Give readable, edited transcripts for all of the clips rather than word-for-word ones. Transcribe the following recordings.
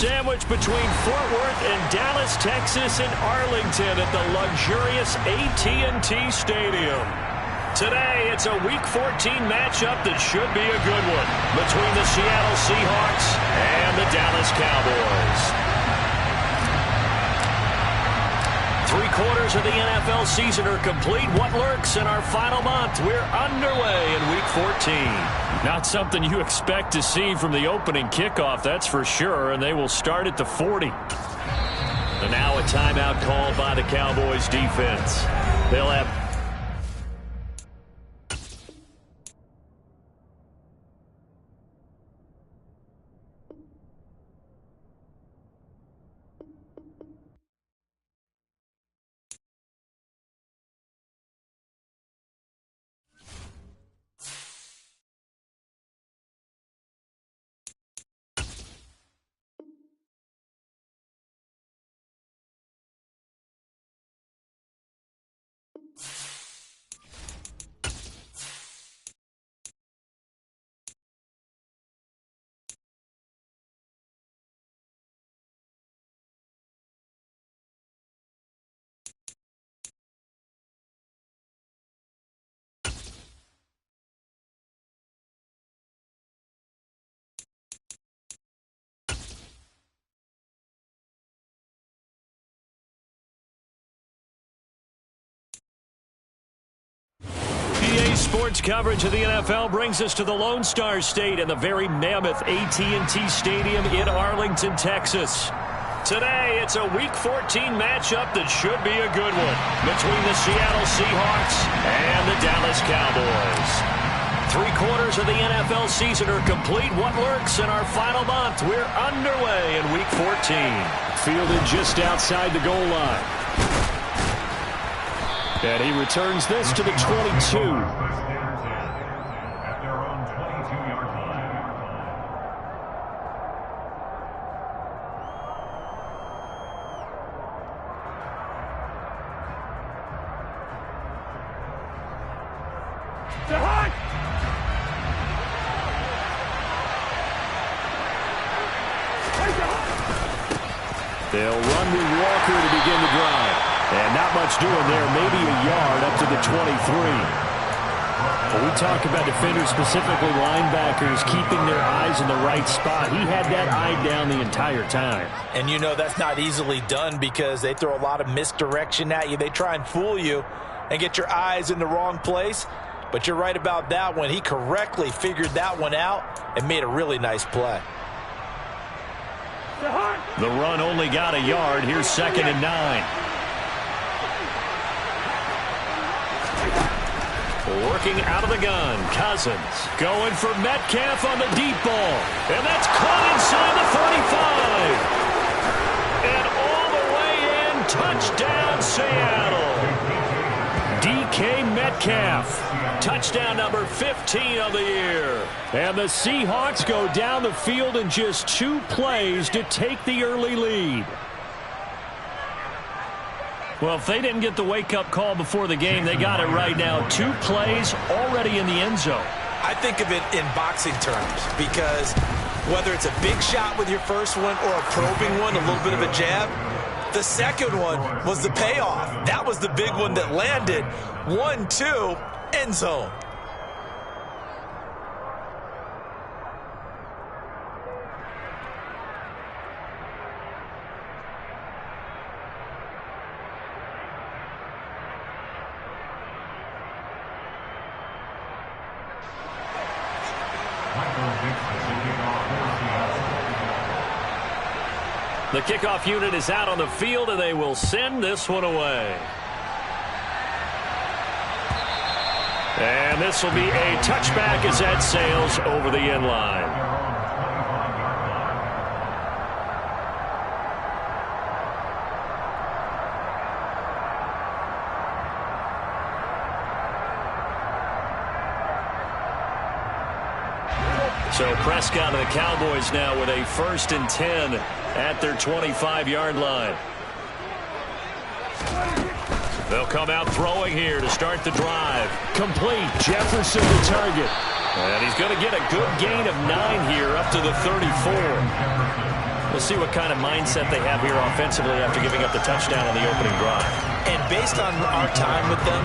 sandwiched between Fort Worth and Dallas, Texas, and Arlington at the luxurious AT&T Stadium. Today, it's a Week 14 matchup that should be a good one between the Seattle Seahawks and the Dallas Cowboys. 3/4 of the NFL season are complete. What lurks in our final month? We're underway in Week 14. Not something you expect to see from the opening kickoff, that's for sure, and they will start at the 40. And now a timeout called by the Cowboys defense. They'll have sports coverage of the NFL brings us to the Lone Star State and the very mammoth AT&T Stadium in Arlington, Texas. Today, it's a Week 14 matchup that should be a good one between the Seattle Seahawks and the Dallas Cowboys. 3/4 of the NFL season are complete. What lurks in our final month? We're underway in Week 14. Fielded just outside the goal line. And he returns this to the 22. They'll run with Walker to begin the drive. And not much doing there, maybe a yard up to the 23. When we talk about defenders, specifically linebackers, keeping their eyes in the right spot, he had that eye down the entire time. And you know that's not easily done because they throw a lot of misdirection at you. They try and fool you and get your eyes in the wrong place. But you're right about that one. He correctly figured that one out and made a really nice play. The run only got a yard. Here's 2nd and 9. Working out of the gun, Cousins going for Metcalf on the deep ball. And that's caught inside the 45. And all the way in, touchdown Seattle. DK Metcalf, touchdown number 15 of the year. And the Seahawks go down the field in just 2 plays to take the early lead. Well, if they didn't get the wake-up call before the game, they got it right now. 2 plays already in the end zone. I think of it in boxing terms because whether it's a big shot with your first one or a probing one, a little bit of a jab, the second one was the payoff. That was the big one that landed. 1-2, end zone. The kickoff unit is out on the field, and they will send this one away. And this will be a touchback as that sails over the end line. So Prescott and the Cowboys now with a 1st and 10 at their 25-yard line. They'll come out throwing here to start the drive. Complete. Jefferson the target. And he's going to get a good gain of 9 here up to the 34. We'll see what kind of mindset they have here offensively after giving up the touchdown on the opening drive. And based on our time with them,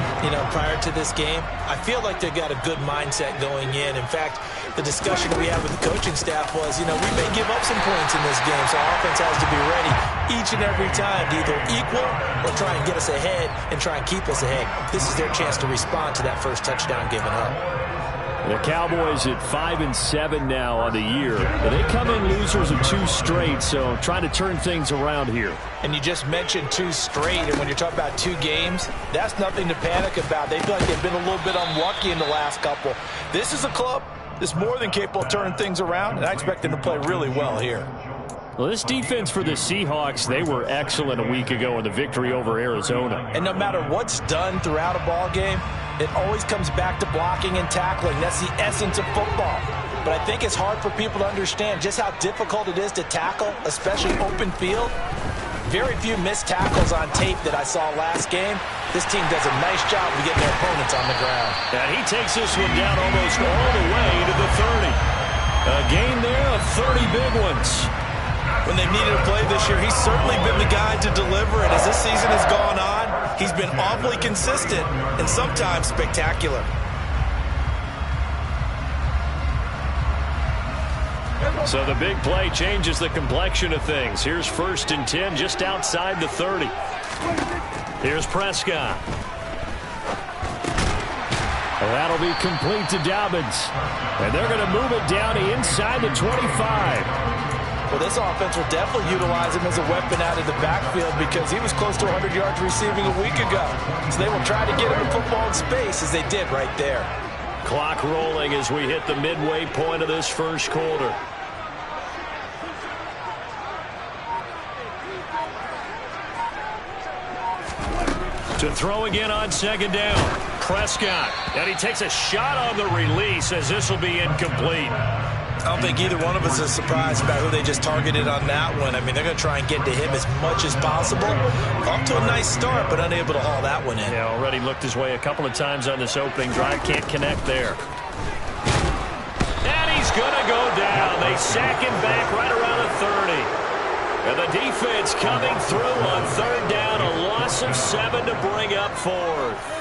prior to this game, I feel like they've got a good mindset going in. In fact, the discussion we had with the coaching staff was, we may give up some points in this game, so our offense has to be ready each and every time to either equal or try and get us ahead and try and keep us ahead. This is their chance to respond to that first touchdown given up. The Cowboys at 5-7 now on the year. They come in losers of 2 straight, so trying to turn things around here. And you just mentioned 2 straight, and when you're talking about 2 games, that's nothing to panic about. They feel like they've been a little bit unlucky in the last couple. This is a club that's more than capable of turning things around, and I expect them to play really well here. Well, this defense for the Seahawks, they were excellent a week ago in the victory over Arizona. And no matter what's done throughout a ball game, it always comes back to blocking and tackling. That's the essence of football. But I think it's hard for people to understand just how difficult it is to tackle, especially open field. Very few missed tackles on tape that I saw last game. This team does a nice job of getting their opponents on the ground. And he takes this one down almost all the way to the 30. A gain there of 30 big ones. When they've needed a play this year, he's certainly been the guy to deliver it. As this season has gone on, he's been awfully consistent and sometimes spectacular. So the big play changes the complexion of things. Here's 1st and 10 just outside the 30. Here's Prescott. That'll be complete to Dobbins. And they're going to move it down inside the 25. Well, this offense will definitely utilize him as a weapon out of the backfield because he was close to 100 yards receiving a week ago. So they will try to get him the football in space as they did right there. Clock rolling as we hit the midway point of this first quarter. To throw again on 2nd down. Prescott. And he takes a shot on the release as this will be incomplete. I don't think either one of us is surprised about who they just targeted on that one. I mean, they're going to try and get to him as much as possible. Off to a nice start, but unable to haul that one in. Yeah, already looked his way a couple of times on this opening drive. Can't connect there. And he's going to go down. They sack him back right around the 30. And the defense coming through on 3rd down. A loss of 7 to bring up 4th.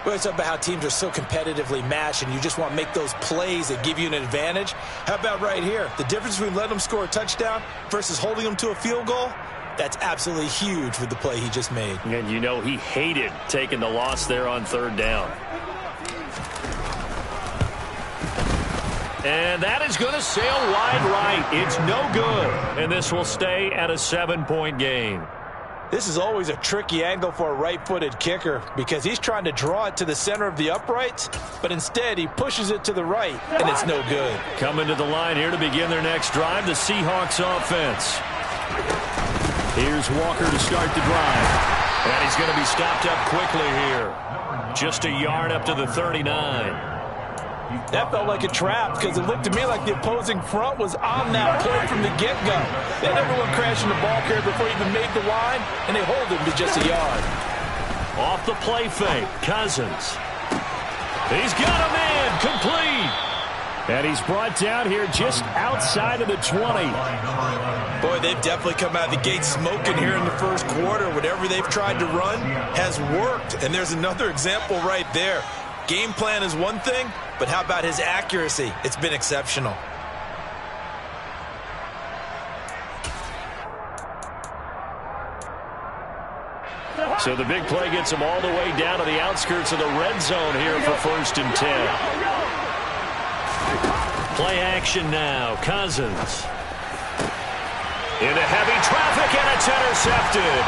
We always talk about how teams are so competitively matched and you just want to make those plays that give you an advantage. How about right here? The difference between letting them score a touchdown versus holding them to a field goal, that's absolutely huge with the play he just made. And he hated taking the loss there on 3rd down. And that is going to sail wide right. It's no good. And this will stay at a 7-point game. This is always a tricky angle for a right-footed kicker because he's trying to draw it to the center of the uprights, but instead he pushes it to the right, and it's no good. Coming to the line here to begin their next drive, the Seahawks offense. Here's Walker to start the drive. And he's going to be stopped up quickly here. Just a yard up to the 39. That felt like a trap because it looked to me like the opposing front was on that play from the get-go. They had everyone crashing the ball carrier before he even made the line, and they hold him to just a yard. Off the play fake, Cousins. He's got him in, complete. And he's brought down here just outside of the 20. Boy, they've definitely come out of the gate smoking here in the first quarter. Whatever they've tried to run has worked, and there's another example right there. Game plan is one thing, but how about his accuracy? It's been exceptional. So the big play gets him all the way down to the outskirts of the red zone here for 1st and 10. Play action now. Cousins. Into heavy traffic, and it's intercepted.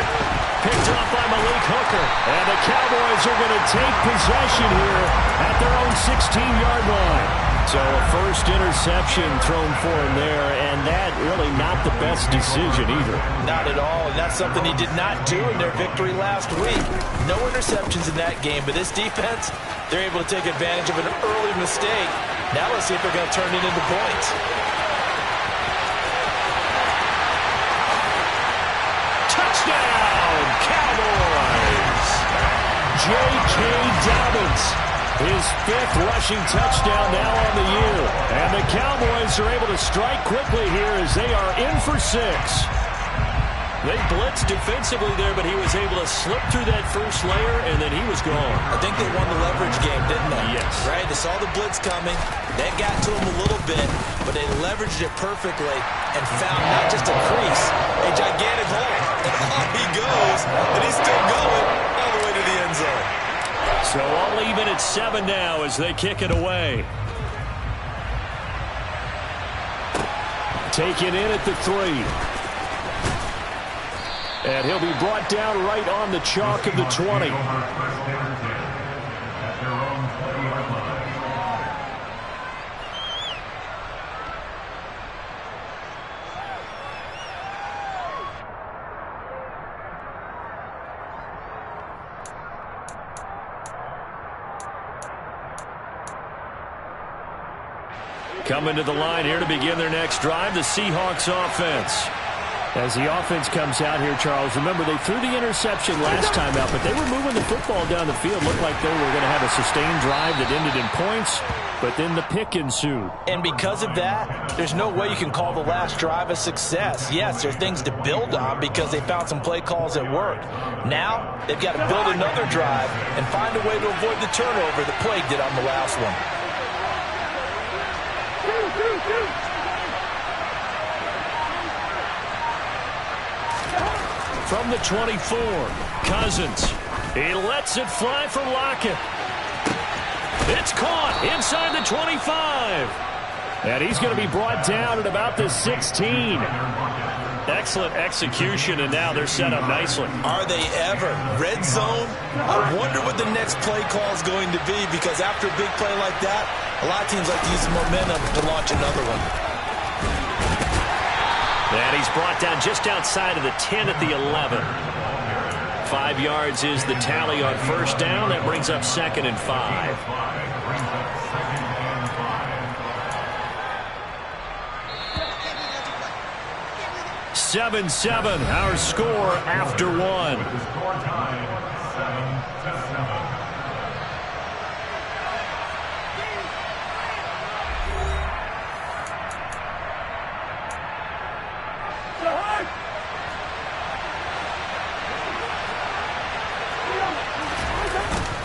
Picked off by Malik Hooker. And the Cowboys are going to take possession here at their own 16-yard line. So a first interception thrown for him there, and that really not the best decision either. Not at all, and that's something he did not do in their victory last week. No interceptions in that game, but this defense, they're able to take advantage of an early mistake. Now let's see if they're going to turn it into points. Touchdown, Cowboys! J.K. Dobbins His 5th rushing touchdown now on the year. And the Cowboys are able to strike quickly here as they are in for 6. They blitzed defensively there, but he was able to slip through that first layer, and then he was gone. I think they won the leverage game, didn't they? Yes. Right? They saw the blitz coming. That got to him a little bit, but they leveraged it perfectly and found not just a crease, a gigantic hole. And off he goes, and he's still going all the way to the end zone. So all even at 7 now as they kick it away. Taken in at the 3. And he'll be brought down right on the chalk of the 20. Coming to the line here to begin their next drive, the Seahawks offense. As the offense comes out here, Charles, remember they threw the interception last time out, but they were moving the football down the field. Looked like they were going to have a sustained drive that ended in points, but then the pick ensued. And because of that, there's no way you can call the last drive a success. Yes, there's things to build on because they found some play calls that worked. Now, they've got to build another drive and find a way to avoid the turnover that plagued it on the last one. From the 24, Cousins. He lets it fly for Lockett. It's caught inside the 25. And he's going to be brought down at about the 16. Excellent execution, and now they're set up nicely. Are they ever? Red zone? I wonder what the next play call is going to be, because after a big play like that, a lot of teams like to use the momentum to launch another one. And he's brought down just outside of the 10 at the 11. 5 yards is the tally on first down. That brings up 2nd and 5. (7-7) our score after 1.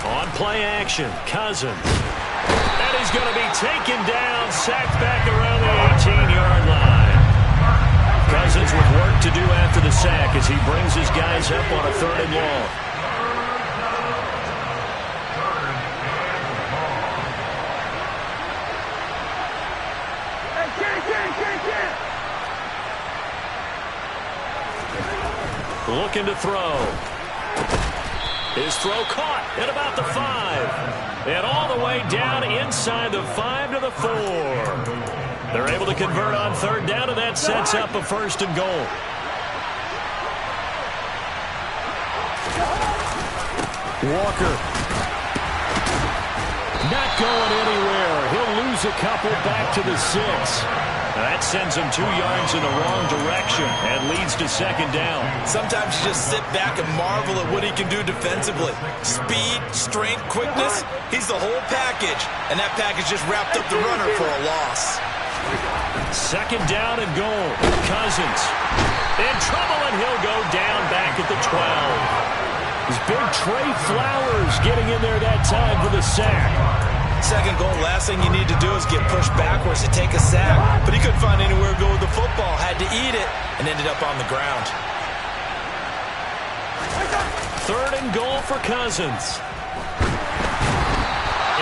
On play action, Cousins. And he's going to be taken down, sacked back around the 18-yard line. Cousins with work to do after the sack as he brings his guys up on a 3rd and long. Looking to throw. His throw caught at about the 5. And all the way down inside the 5 to the 4. They're able to convert on 3rd down, and that sets up a 1st and goal. Walker. Not going anywhere. He'll lose a couple back to the 6. That sends him 2 yards in the wrong direction and leads to 2nd down. Sometimes you just sit back and marvel at what he can do defensively. Speed, strength, quickness, he's the whole package. And that package just wrapped up the runner for a loss. 2nd down and goal. Cousins in trouble, and he'll go down back at the 12. His big Trey Flowers getting in there that time for the sack. 2nd goal, last thing you need to do is get pushed backwards to take a sack. But he couldn't find anywhere to go with the football, had to eat it, and ended up on the ground. 3rd and goal for Cousins.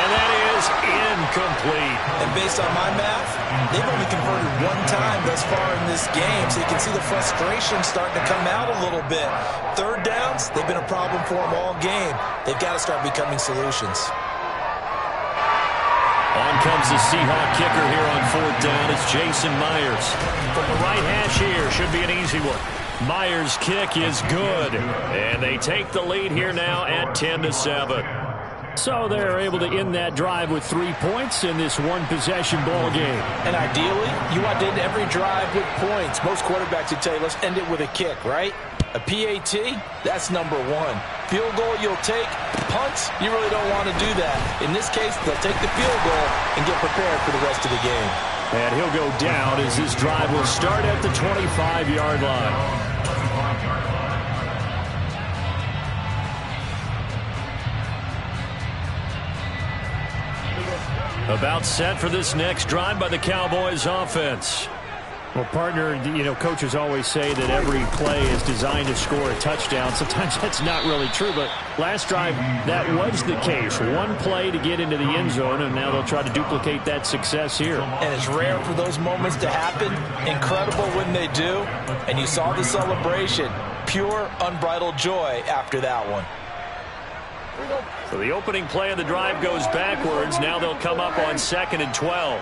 And that is incomplete. And based on my math, they've only converted 1 time thus far in this game, so you can see the frustration starting to come out a little bit. 3rd downs, they've been a problem for them all game. They've got to start becoming solutions. On comes the Seahawk kicker here on 4th down. It's Jason Myers. From the right hash here, should be an easy one. Myers' kick is good. And they take the lead here now at 10-7. So they're able to end that drive with 3 points in this one-possession ball game. And ideally, you want to end every drive with points. Most quarterbacks would tell you, let's end it with a kick, right? A PAT, that's number one. Field goal you'll take. Punts, you really don't want to do that. In this case, they'll take the field goal and get prepared for the rest of the game. And he'll go down as this drive will start at the 25-yard line. About set for this next drive by the Cowboys offense. Well, partner, coaches always say that every play is designed to score a touchdown. Sometimes that's not really true, but last drive, that was the case. One play to get into the end zone, and now they'll try to duplicate that success here. And it's rare for those moments to happen. Incredible when they do. And you saw the celebration. Pure, unbridled joy after that one. So the opening play of the drive goes backwards. Now they'll come up on 2nd and 12.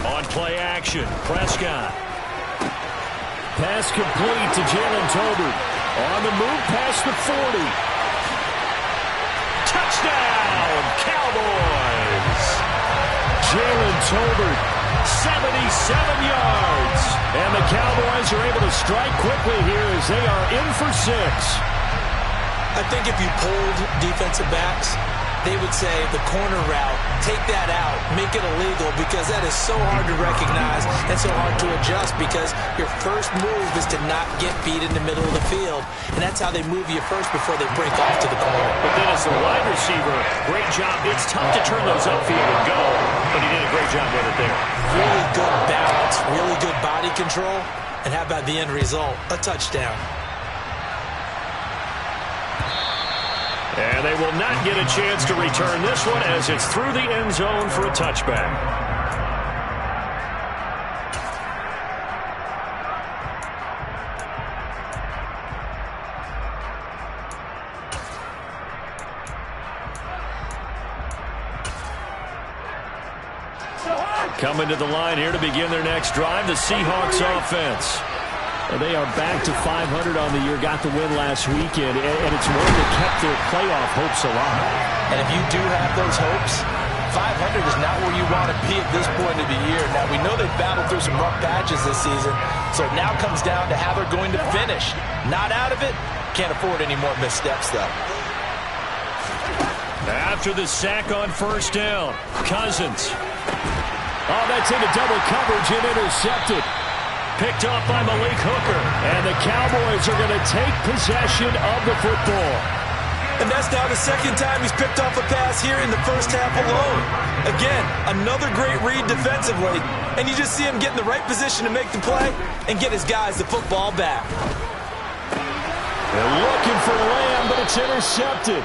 On play action, Prescott. Pass complete to Jalen Tolbert. On the move past the 40. Touchdown, Cowboys! Jalen Tolbert, 77 yards. And the Cowboys are able to strike quickly here as they are in for 6. I think if you pulled defensive backs, they would say the corner route, take that out, make it illegal, because that is so hard to recognize and so hard to adjust, because your first move is to not get beat in the middle of the field. And that's how they move you first before they break off to the corner. But then as the wide receiver, great job. It's tough to turn those upfield and go, but he did a great job with it there. Really good balance, really good body control. And how about the end result? A touchdown. And they will not get a chance to return this one as it's through the end zone for a touchback. Coming to the line here to begin their next drive, the Seahawks offense. They are back to 500 on the year, got the win last weekend, and it's one that kept their playoff hopes alive. And if you do have those hopes, 500 is not where you want to be at this point of the year. Now, we know they've battled through some rough patches this season, so it now comes down to how they're going to finish. Not out of it, can't afford any more missteps, though. After the sack on first down, Cousins. Oh, that's into double coverage and intercepted. Picked off by Malik Hooker. And the Cowboys are going to take possession of the football. And that's now the second time he's picked off a pass here in the first half alone. Again, another great read defensively. And you just see him get in the right position to make the play and get his guys the football back. They're looking for Lamb, but it's intercepted.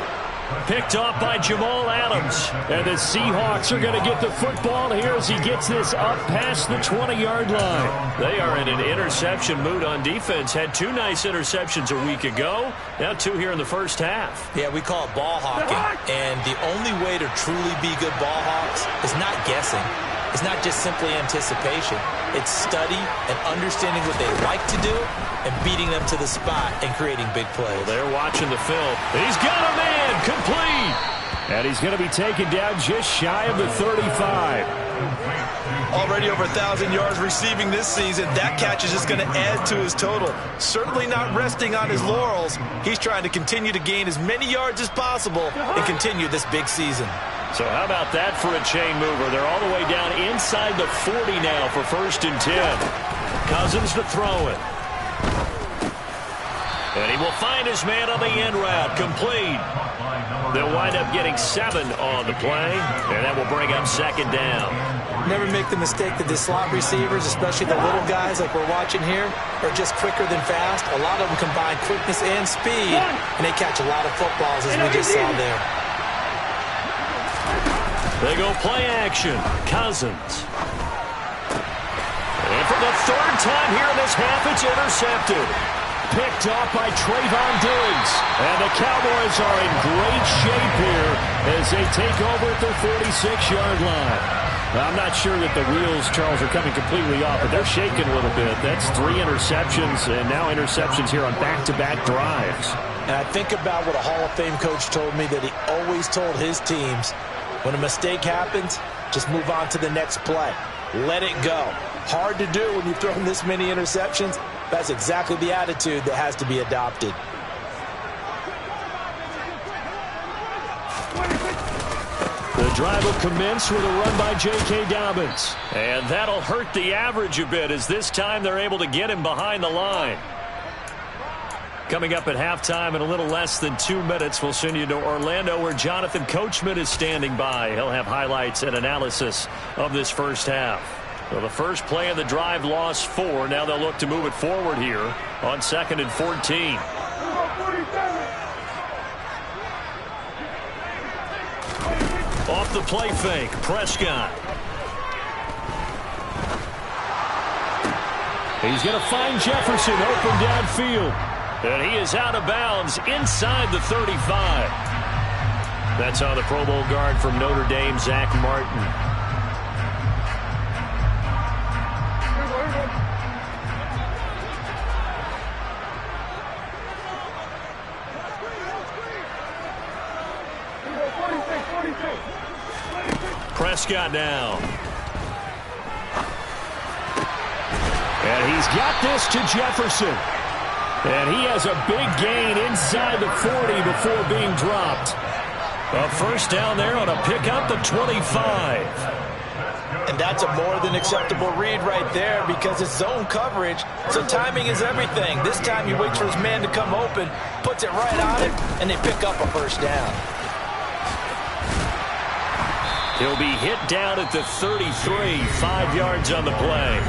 Picked off by Jamal Adams. And the Seahawks are going to get the football here as he gets this up past the 20-yard line. They are in an interception mood on defense. Had 2 nice interceptions a week ago. Now 2 here in the first half. Yeah, we call it ball hawking. And the only way to truly be good ball hawks is not guessing. It's not just simply anticipation. It's study and understanding what they like to do and beating them to the spot and creating big plays. Well, they're watching the film. He's got a man complete. And he's going to be taken down just shy of the 35. Already over 1,000 yards receiving this season. That catch is just going to add to his total. Certainly not resting on his laurels. He's trying to continue to gain as many yards as possible and continue this big season. So how about that for a chain mover? They're all the way down inside the 40 now for 1st and 10. Cousins to throw it. And he will find his man on the end route. Complete. They'll wind up getting 7 on the play, and that will bring up 2nd down. Never make the mistake that the slot receivers, especially the little guys like we're watching here, are just quicker than fast. A lot of them combine quickness and speed, and they catch a lot of footballs, as we just saw there. They go play action. Cousins. And for the 3rd time here in this half, it's intercepted. Picked off by Trayvon Diggs. And the Cowboys are in great shape here as they take over at their 46-yard line. Now, I'm not sure that the wheels, Charles, are coming completely off, but they're shaking a little bit. That's 3 interceptions, and now interceptions here on back-to-back drives. And I think about what a Hall of Fame coach told me that he always told his teams, when a mistake happens, just move on to the next play. Let it go. Hard to do when you've thrown this many interceptions. That's exactly the attitude that has to be adopted. The drive will commence with a run by J.K. Dobbins. And that'll hurt the average a bit as this time they're able to get him behind the line. Coming up at halftime in a little less than 2 minutes, we'll send you to Orlando where Jonathan Coachman is standing by. He'll have highlights and analysis of this first half. So the first play of the drive lost 4. Now they'll look to move it forward here on 2nd and 14. Off the play fake, Prescott. He's going to find Jefferson open downfield. And he is out of bounds inside the 35. That's on the Pro Bowl guard from Notre Dame, Zach Martin. Prescott now. And he's got this to Jefferson. And he has a big gain inside the 40 before being dropped. A first down there on a pickup of 25. And that's a more than acceptable read right there because it's zone coverage, so timing is everything. This time he waits for his man to come open, puts it right on it, and they pick up a first down. He'll be hit down at the 33, 5 yards on the play.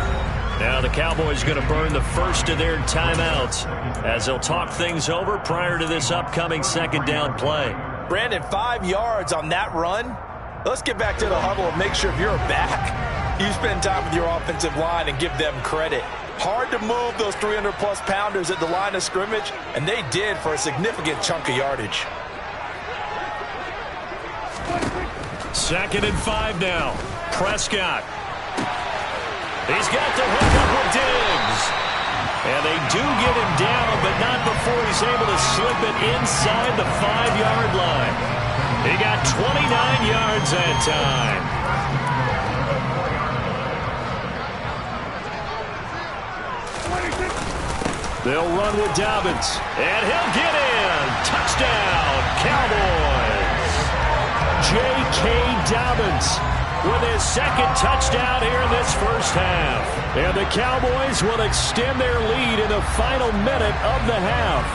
Now the Cowboys going to burn the first of their timeouts as they'll talk things over prior to this upcoming second down play. Brandon, 5 yards on that run. Let's get back to the huddle and make sure if you're back, you spend time with your offensive line and give them credit. Hard to move those 300-plus pounders at the line of scrimmage, and they did for a significant chunk of yardage. 2nd and 5 now. Prescott. He's got the hook up with Diggs. And they do get him down, but not before he's able to slip it inside the 5-yard line. He got 29 yards that time. They'll run with Dobbins. And he'll get in. Touchdown, Cowboys. J.K. Dobbins with his second touchdown here in this first half. And the Cowboys will extend their lead in the final minute of the half.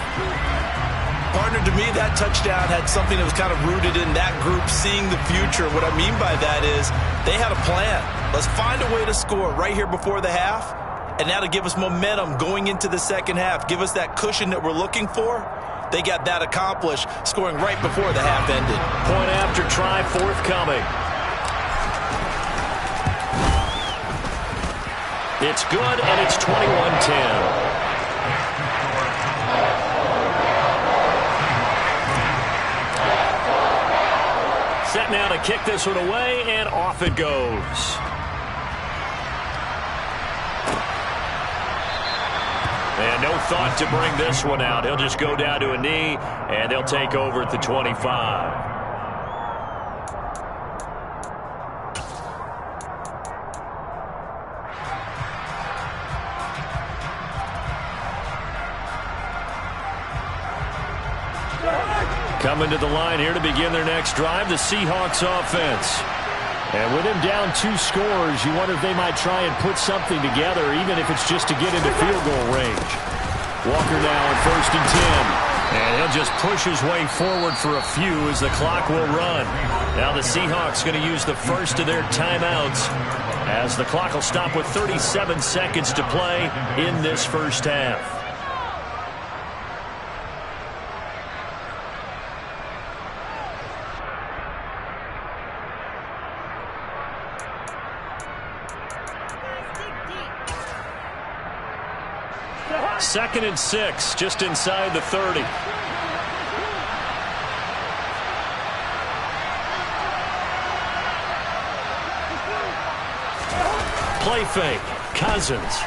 Partner, to me, that touchdown had something that was kind of rooted in that group seeing the future. What I mean by that is they had a plan. Let's find a way to score right here before the half, and that'll give us momentum going into the second half, give us that cushion that we're looking for. They got that accomplished, scoring right before the half ended. Point after try forthcoming. It's good, and it's 21-10. Set now to kick this one away, and off it goes. And no thought to bring this one out. He'll just go down to a knee, and they'll take over at the 25. Coming to the line here to begin their next drive, the Seahawks offense. And with him down 2 scores, you wonder if they might try and put something together, even if it's just to get into field goal range. Walker now on 1st and 10. And he'll just push his way forward for a few as the clock will run. Now the Seahawks going to use the first of their timeouts as the clock will stop with 37 seconds to play in this first half. Second and 6, just inside the 30. Play fake, Cousins.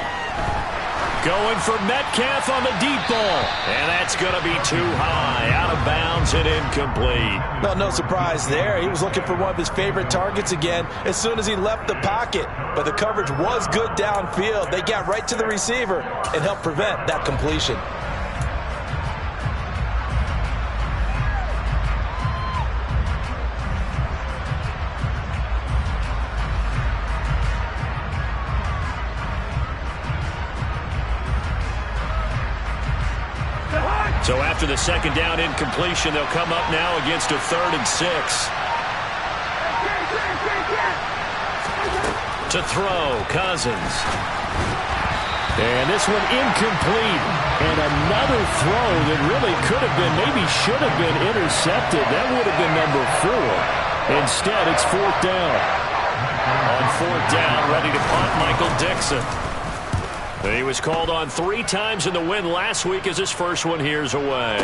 Going for Metcalf on the deep ball. And that's going to be too high. Out of bounds and incomplete. Well, no surprise there. He was looking for one of his favorite targets again as soon as he left the pocket. But the coverage was good downfield. They got right to the receiver and helped prevent that completion. So after the second down incompletion, they'll come up now against a 3rd and 6. To throw, Cousins. And this one incomplete. And another throw that really could have been, maybe should have been intercepted. That would have been number 4. Instead, it's 4th down. On 4th down, ready to punt, Michael Dixon. He was called on 3 times in the win last week as his first one here's away.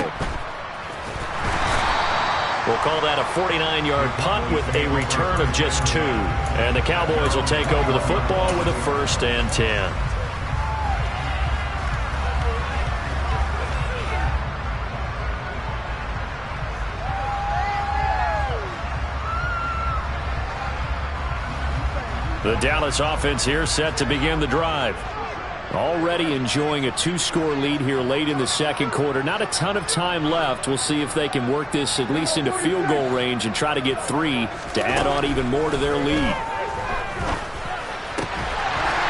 We'll call that a 49-yard punt with a return of just 2. And the Cowboys will take over the football with a 1st and 10. The Dallas offense here set to begin the drive. Already enjoying a 2-score lead here late in the second quarter. Not a ton of time left. We'll see if they can work this at least into field goal range and try to get 3 to add on even more to their lead.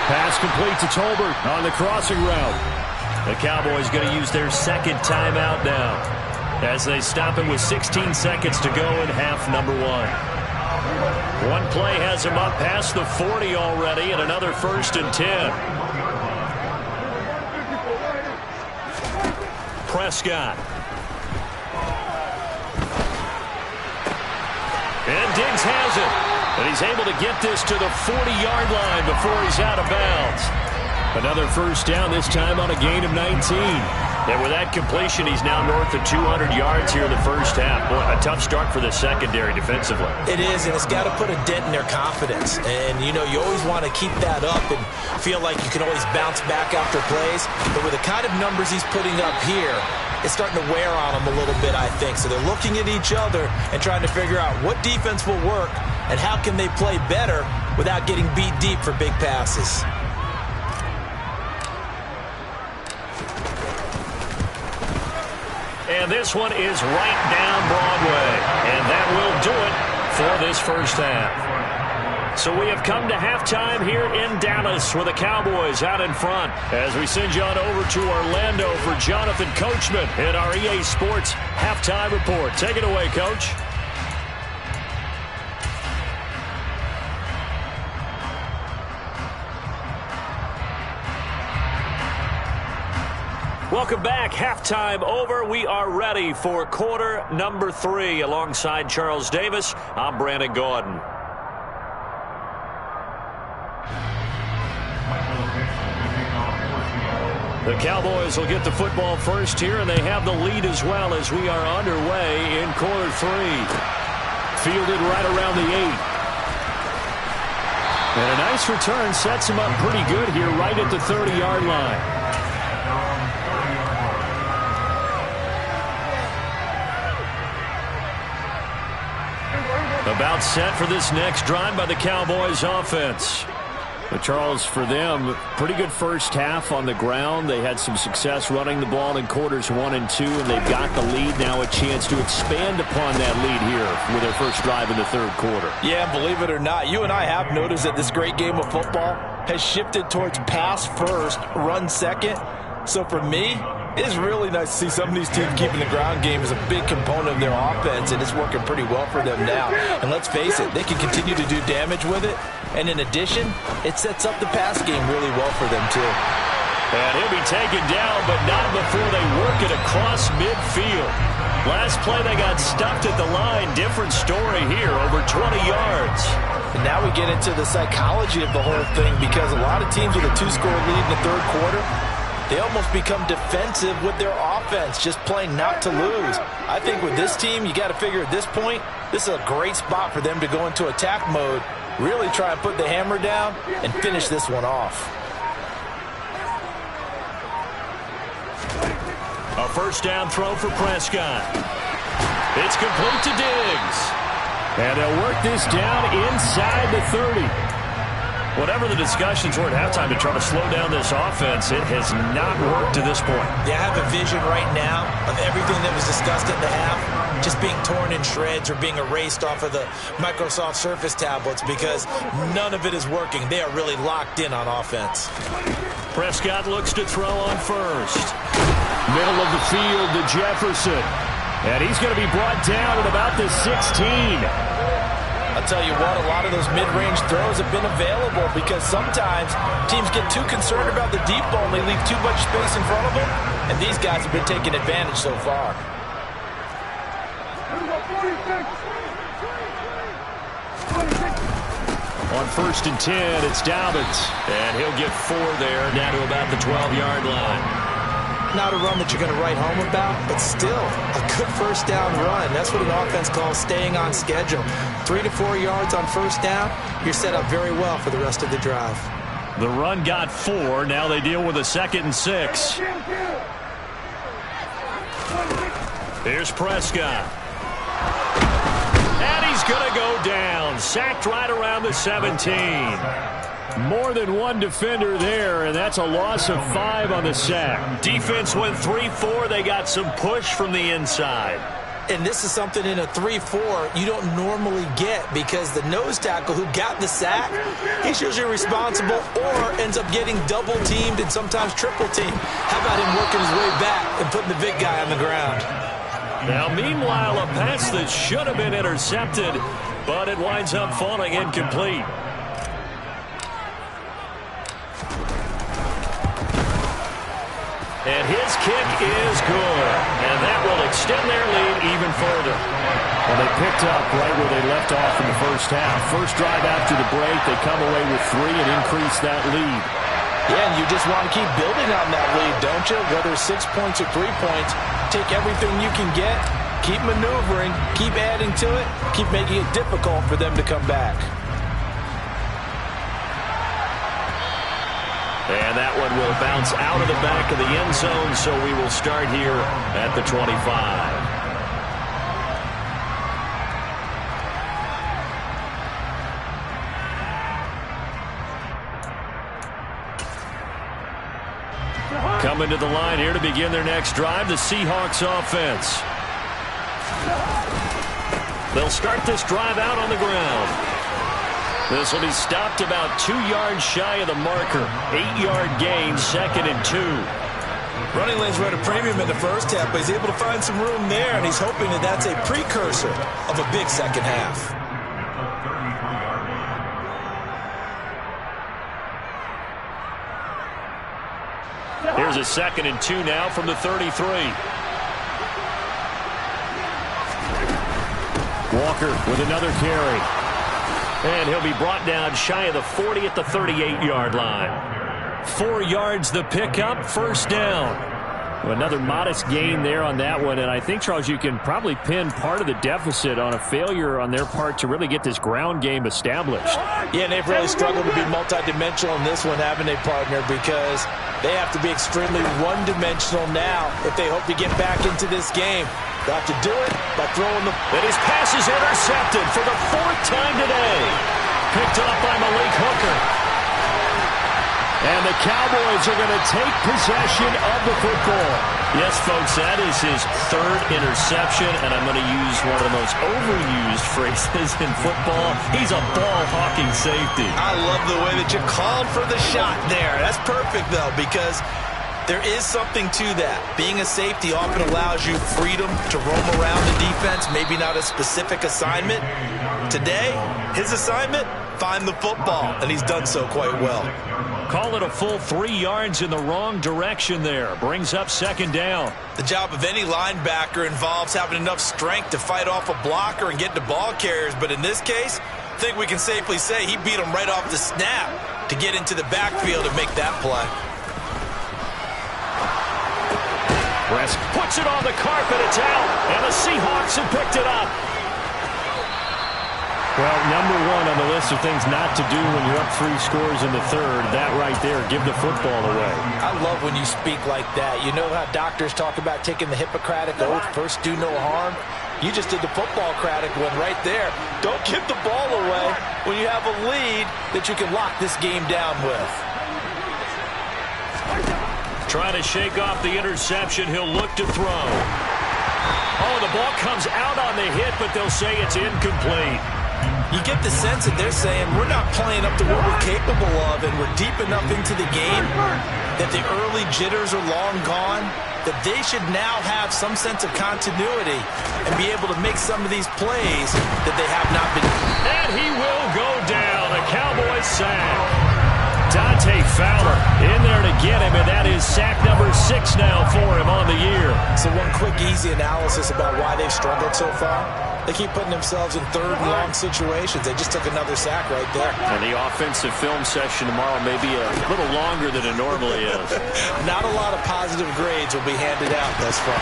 Pass complete to Tolbert on the crossing route. The Cowboys going to use their second timeout now as they stop him with 16 seconds to go in half number 1. One play has him up past the 40 already and another 1st and 10. Prescott. And Diggs has it. And he's able to get this to the 40-yard line before he's out of bounds. Another 1st down, this time on a gain of 19. And with that completion, he's now north of 200 yards here in the first half. Boy, a tough start for the secondary defensively. It is, and it's got to put a dent in their confidence. And, you know, you always want to keep that up and feel like you can always bounce back after plays. But with the kind of numbers he's putting up here, it's starting to wear on them a little bit, I think. So they're looking at each other and trying to figure out what defense will work and how can they play better without getting beat deep for big passes. And this one is right down Broadway. And that will do it for this first half. So we have come to halftime here in Dallas with the Cowboys out in front as we send you on over to Orlando for Jonathan Coachman in our EA Sports Halftime Report. Take it away, Coach. Welcome back. Halftime over. We are ready for quarter number 3. Alongside Charles Davis, I'm Brandon Gordon. The Cowboys will get the football first here, and they have the lead as well as we are underway in quarter 3. Fielded right around the 8. And a nice return sets him up pretty good here right at the 30-yard line. About set for this next drive by the Cowboys offense. But Charles, for them, pretty good first half on the ground. They had some success running the ball in quarters 1 and 2, and they've got the lead now, a chance to expand upon that lead here with their first drive in the third quarter. Yeah, believe it or not, you and I have noticed that this great game of football has shifted towards pass first, run second. So for me, it is really nice to see some of these teams keeping the ground game as a big component of their offense, and it's working pretty well for them now. And let's face it, they can continue to do damage with it. And in addition, it sets up the pass game really well for them, too. And he'll be taken down, but not before they work it across midfield. Last play, they got stuffed at the line. Different story here, over 20 yards. And now we get into the psychology of the whole thing, because a lot of teams with a 2-score lead in the third quarter, they almost become defensive with their offense, just playing not to lose. I think with this team, you got to figure at this point, this is a great spot for them to go into attack mode, really try and put the hammer down and finish this one off. A first down throw for Prescott. It's complete to Diggs. And they'll work this down inside the 30. Whatever the discussions were at halftime to try to slow down this offense, it has not worked to this point. Yeah, I have a vision right now of everything that was discussed at the half just being torn in shreds or being erased off of the Microsoft Surface tablets because none of it is working. They are really locked in on offense. Prescott looks to throw on first. Middle of the field to Jefferson. And he's going to be brought down at about the 16. I'll tell you what, a lot of those mid-range throws have been available because sometimes teams get too concerned about the deep ball and they leave too much space in front of them. And these guys have been taking advantage so far. On 1st and 10, it's Dobbins. And he'll get 4 there, down to about the 12-yard line. Not a run that you're going to write home about, but still a good first down run. That's what an offense calls staying on schedule. 3 to 4 yards on first down, you're set up very well for the rest of the drive. The run got 4. Now they deal with a 2nd and 6. Here's Prescott. And he's going to go down. Sacked right around the 17. More than one defender there, and that's a loss of 5 on the sack. Defense went 3-4. They got some push from the inside. And this is something in a 3-4 you don't normally get because the nose tackle who got the sack, he's usually responsible or ends up getting double-teamed and sometimes triple-teamed. How about him working his way back and putting the big guy on the ground? Now, meanwhile, a pass that should have been intercepted, but it winds up falling incomplete. And his kick is good. And that will extend their lead even further. Well, they picked up right where they left off in the first half. First drive after the break, they come away with 3 and increase that lead. Yeah, and you just want to keep building on that lead, don't you? Whether it's 6 points or 3 points, take everything you can get, keep maneuvering, keep adding to it, keep making it difficult for them to come back. And that one will bounce out of the back of the end zone, so we will start here at the 25. Coming to the line here to begin their next drive, the Seahawks offense. They'll start this drive out on the ground. This will be stopped about 2 yards shy of the marker. 8-yard gain, 2nd and 2. Running lanes were at a premium in the first half, but he's able to find some room there, and he's hoping that that's a precursor of a big second half. Here's a 2nd and 2 now from the 33. Walker with another carry. And he'll be brought down shy of the 40 at the 38-yard line. 4 yards the pickup, first down. Well, another modest gain there on that one. And I think, Charles, you can probably pin part of the deficit on a failure on their part to really get this ground game established. Yeah, and they've really struggled to be multidimensional in this one, haven't they, partner? Because they have to be extremely one-dimensional now if they hope to get back into this game. They'll have to do it by throwing the... And his pass is intercepted for the 4th time today. Picked up by Malik Hooker. And the Cowboys are going to take possession of the football. Yes, folks, that is his 3rd interception, and I'm going to use one of the most overused phrases in football. He's a ball-hawking safety. I love the way that you called for the shot there. That's perfect, though, because there is something to that. Being a safety often allows you freedom to roam around the defense, maybe not a specific assignment. Today, his assignment, find the football, and he's done so quite well. Call it a full 3 yards in the wrong direction there. Brings up 2nd down. The job of any linebacker involves having enough strength to fight off a blocker and get to ball carriers, but in this case, I think we can safely say he beat him right off the snap to get into the backfield and make that play. West puts it on the carpet, it's out, and the Seahawks have picked it up. Well, number one on the list of things not to do when you're up 3 scores in the third, that right there, give the football away. I love when you speak like that. You know how doctors talk about taking the Hippocratic Oath, first do no harm? You just did the football-cratic one right there. Don't give the ball away when you have a lead that you can lock this game down with. Trying to shake off the interception. He'll look to throw. Oh, the ball comes out on the hit, but they'll say it's incomplete. You get the sense that they're saying we're not playing up to what we're capable of, and we're deep enough into the game that the early jitters are long gone, that they should now have some sense of continuity and be able to make some of these plays that they have not been. And he will go down. A Cowboys sack. Dante Fowler in there to get him, and that is sack number 6 now for him on the year. So one quick, easy analysis about why they've struggled so far. They keep putting themselves in third and long situations. They just took another sack right there. And the offensive film session tomorrow may be a little longer than it normally is. Not a lot of positive grades will be handed out thus far.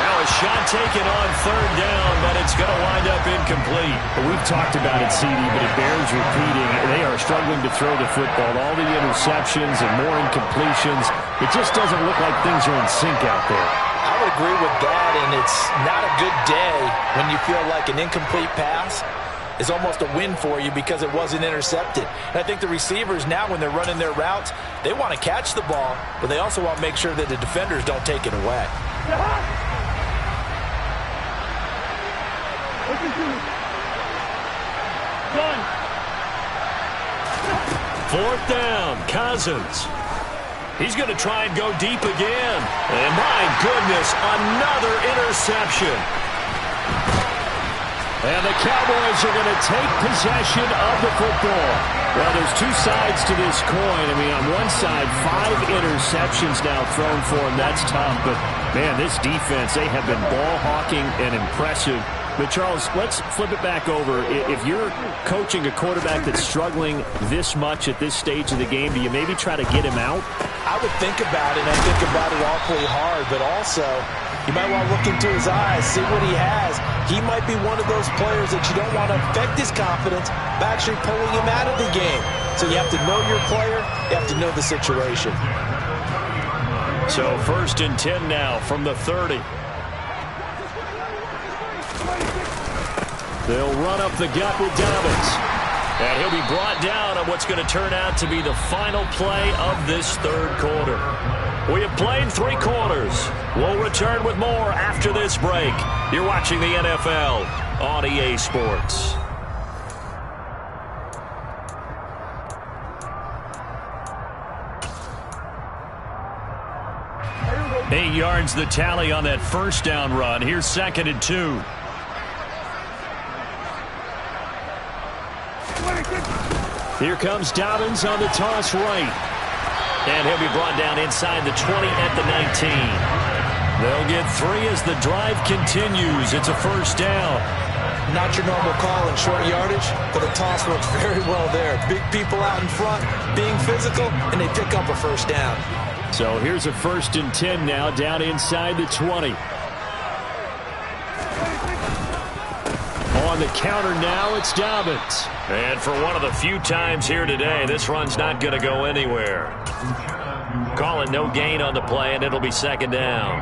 Now a shot taken on third down, but it's going to wind up incomplete. We've talked about it, CD, but it bears repeating. They are struggling to throw the football. All the interceptions and more incompletions. It just doesn't look like things are in sync out there. I would agree with that, and it's not a good day when you feel like an incomplete pass is almost a win for you because it wasn't intercepted. And I think the receivers now, when they're running their routes, they want to catch the ball, but they also want to make sure that the defenders don't take it away. Fourth down, Cousins. He's going to try and go deep again. And my goodness, another interception. And the Cowboys are going to take possession of the football. Well, there's 2 sides to this coin. I mean, on one side, 5 interceptions now thrown for him. That's tough. But, man, this defense, they have been ball hawking and impressive. But, Charles, let's flip it back over. If you're coaching a quarterback that's struggling this much at this stage of the game, do you maybe try to get him out? I would think about it, and I think about it awfully hard, but also you might want to look into his eyes, see what he has. He might be one of those players that you don't want to affect his confidence by actually pulling him out of the game. So you have to know your player, you have to know the situation. So 1st and 10 now from the 30. They'll run up the gut with Dobbins. And he'll be brought down on what's going to turn out to be the final play of this third quarter. We have played 3 quarters. We'll return with more after this break. You're watching the NFL on EA Sports. Eight yards the tally on that first down run. Here's 2nd and 2. Here comes Dobbins on the toss right. And he'll be brought down inside the 20 at the 19. They'll get 3 as the drive continues. It's a first down. Not your normal call in short yardage, but the toss works very well there. Big people out in front, being physical, and they pick up a first down. So here's a 1st and 10 now, down inside the 20. On the counter now, it's Dobbins. And for one of the few times here today, this run's not going to go anywhere. Call it no gain on the play, and it'll be 2nd down.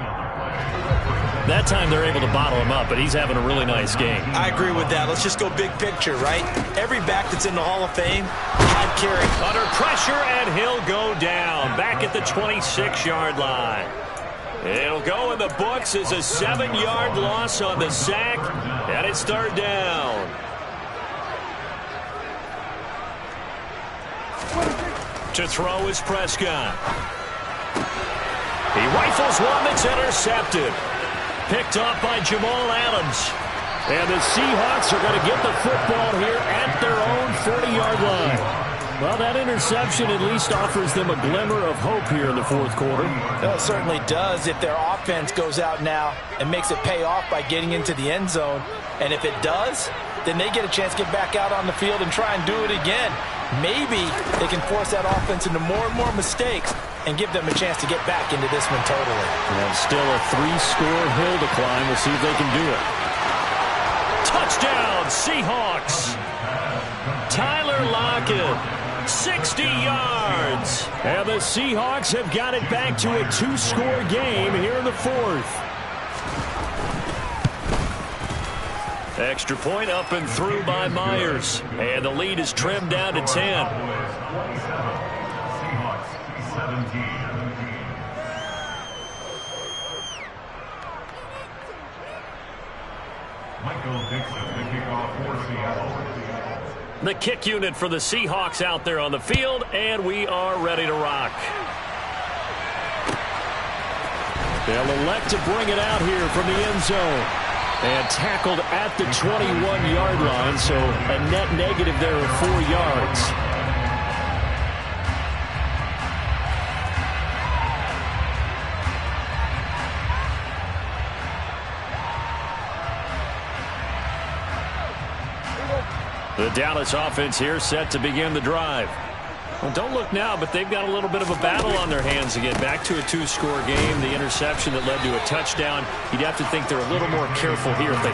That time they're able to bottle him up, but he's having a really nice game. I agree with that. Let's just go big picture, right? Every back that's in the Hall of Fame had carry. Under pressure, and he'll go down. Back at the 26-yard line. It'll go in the books as a 7-yard loss on the sack, and it's 3rd down. To throw is Prescott. He rifles one that's intercepted. Picked off by Jamal Adams. And the Seahawks are going to get the football here at their own 40-yard line. Well, that interception at least offers them a glimmer of hope here in the 4th quarter. Well, it certainly does if their offense goes out now and makes it pay off by getting into the end zone. And if it does, then they get a chance to get back out on the field and try and do it again. Maybe they can force that offense into more and more mistakes and give them a chance to get back into this one totally. And still a 3-score hill to climb. We'll see if they can do it. Touchdown, Seahawks. Tyler Lockett, 60 yards. And the Seahawks have got it back to a 2-score game here in the fourth. Extra point up and through by Myers. And the lead is trimmed down to 10. Seahawks 17. Michael Dixon, the kickoff for Seattle. The kick unit for the Seahawks out there on the field, and we are ready to rock. They'll elect to bring it out here from the end zone. And tackled at the 21-yard line, so a net negative there of 4 yards. The Dallas offense here set to begin the drive. Well, don't look now, but they've got a little bit of a battle on their hands to get back to a 2-score game. The interception that led to a touchdown. You'd have to think they're a little more careful here if they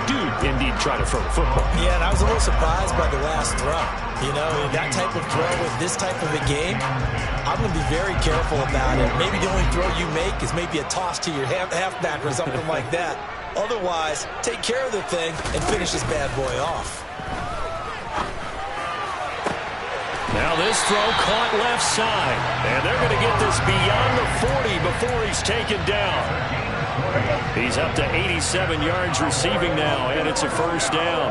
do indeed try to throw the football. Yeah, and I was a little surprised by the last throw. You know, that type of throw with this type of a game, I'm going to be very careful about it. Maybe the only throw you make is maybe a toss to your halfback or something like that. Otherwise, take care of the thing and finish this bad boy off. Now this throw caught left side. And they're going to get this beyond the 40 before he's taken down. He's up to 87 yards receiving now, and it's a first down.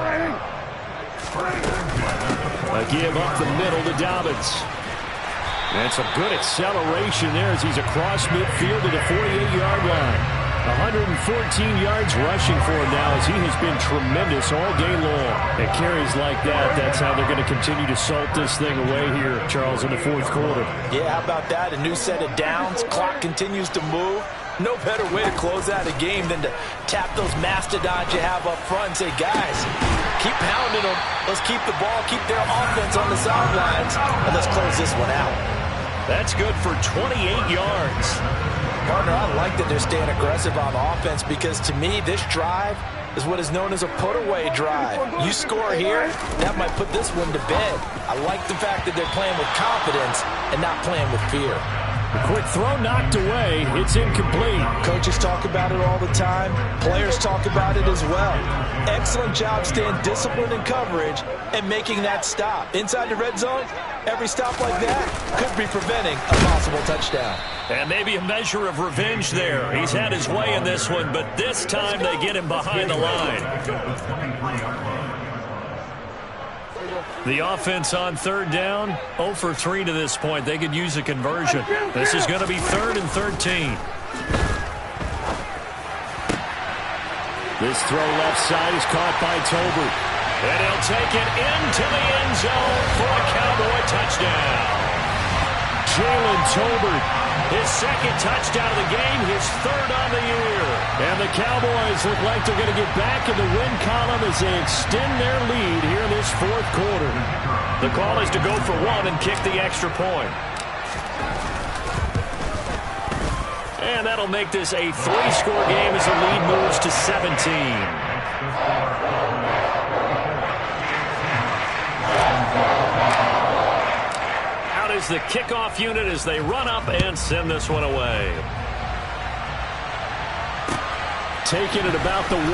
A give up the middle to Dobbins. And some good acceleration there as he's across midfield to the 48-yard line. 114 yards rushing for him now as he has been tremendous all day long. At carries like that, that's how they're going to continue to salt this thing away here, Charles, in the fourth quarter. Yeah, how about that? A new set of downs. Clock continues to move. No better way to close out a game than to tap those mastodons you have up front and say, guys, keep pounding them. Let's keep the ball, keep their offense on the sidelines, and let's close this one out. That's good for 28 yards. Partner, I like that they're staying aggressive on offense because, to me, this drive is what is known as a put-away drive. You score here, that might put this one to bed. I like the fact that they're playing with confidence and not playing with fear. A quick throw knocked away. It's incomplete. Coaches talk about it all the time. Players talk about it as well. Excellent job staying disciplined in coverage and making that stop. Inside the red zone, every stop like that could be preventing a possible touchdown. And maybe a measure of revenge there. He's had his way in this one, but this time they get him behind the line. The offense on third down, 0 for 3 to this point. They could use a conversion. This is going to be 3rd and 13. This throw left side is caught by Tolbert. And he'll take it into the end zone for a Cowboy touchdown. Jalen Tolbert, his second touchdown of the game, his 3rd on the year. And the Cowboys look like they're going to get back in the win column as they extend their lead here in this fourth quarter. The call is to go for 1 and kick the extra point. And that'll make this a 3-score game as the lead moves to 17. Out is the kickoff unit as they run up and send this one away. Taken at about the 1.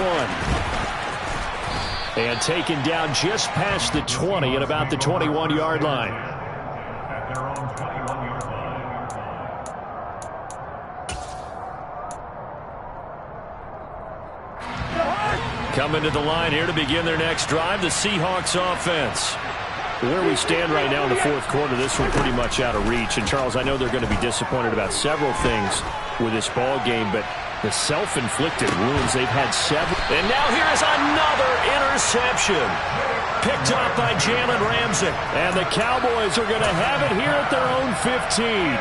And taken down just past the 20 at about the 21-yard line. At their own 21-yard line. Coming to the line here to begin their next drive, the Seahawks offense. Where we stand right now in the fourth quarter, this one pretty much out of reach. And, Charles, I know they're going to be disappointed about several things with this ball game, but the self-inflicted wounds, they've had several. And now here is another interception. Picked up by Jalen Ramsey. And the Cowboys are going to have it here at their own 15.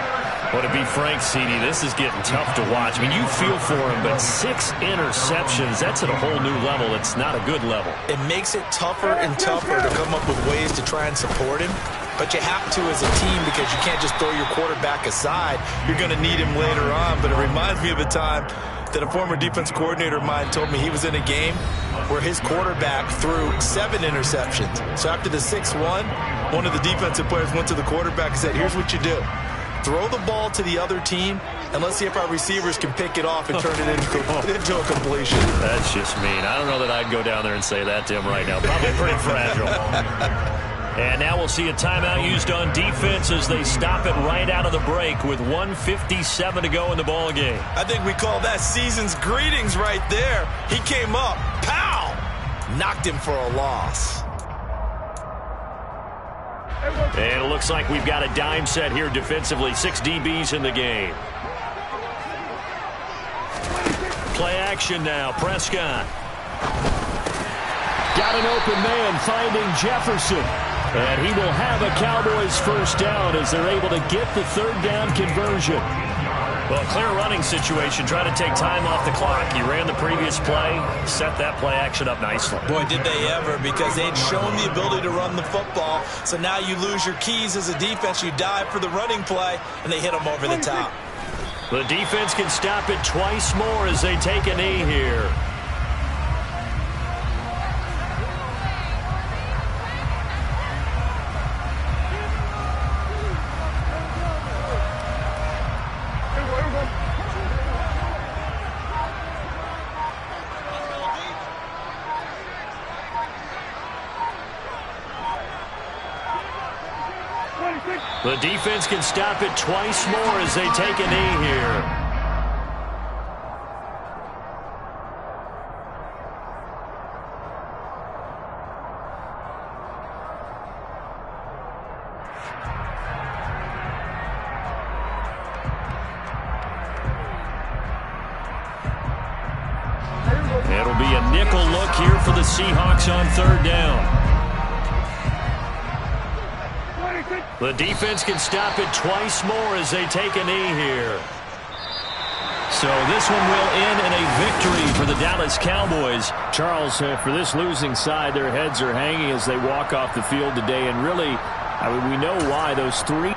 Well, to be frank, CD, this is getting tough to watch. I mean, you feel for him, but 6 interceptions, that's at a whole new level. It's not a good level. It makes it tougher and tougher to come up with ways to try and support him. But you have to as a team because you can't just throw your quarterback aside. You're going to need him later on. But it reminds me of a time that a former defense coordinator of mine told me he was in a game where his quarterback threw 7 interceptions. So after the 6-1, one of the defensive players went to the quarterback and said, here's what you do. Throw the ball to the other team, and let's see if our receivers can pick it off and turn it into a completion. That's just mean. I don't know that I'd go down there and say that to him right now. Probably pretty fragile. And now we'll see a timeout used on defense as they stop it right out of the break with 1:57 to go in the ball game. I think we call that season's greetings right there. He came up, pow! Knocked him for a loss. And it looks like we've got a dime set here defensively. 6 DBs in the game. Play action now. Prescott. Got an open man finding Jefferson. And he will have a Cowboys first down as they're able to get the third down conversion. Well, clear running situation. Try to take time off the clock. He ran the previous play, set that play action up nicely. Boy, did they ever, because they'd shown the ability to run the football. So now you lose your keys as a defense. You dive for the running play, and they hit them over the top. The defense can stop it twice more as they take a knee here. The defense can stop it twice more as they take a knee here. It'll be a nickel look here for the Seahawks on third down. The defense can stop it twice more as they take a knee here. So this one will end in a victory for the Dallas Cowboys. Charles, for this losing side, their heads are hanging as they walk off the field today. And really, I mean, we know why. Those 3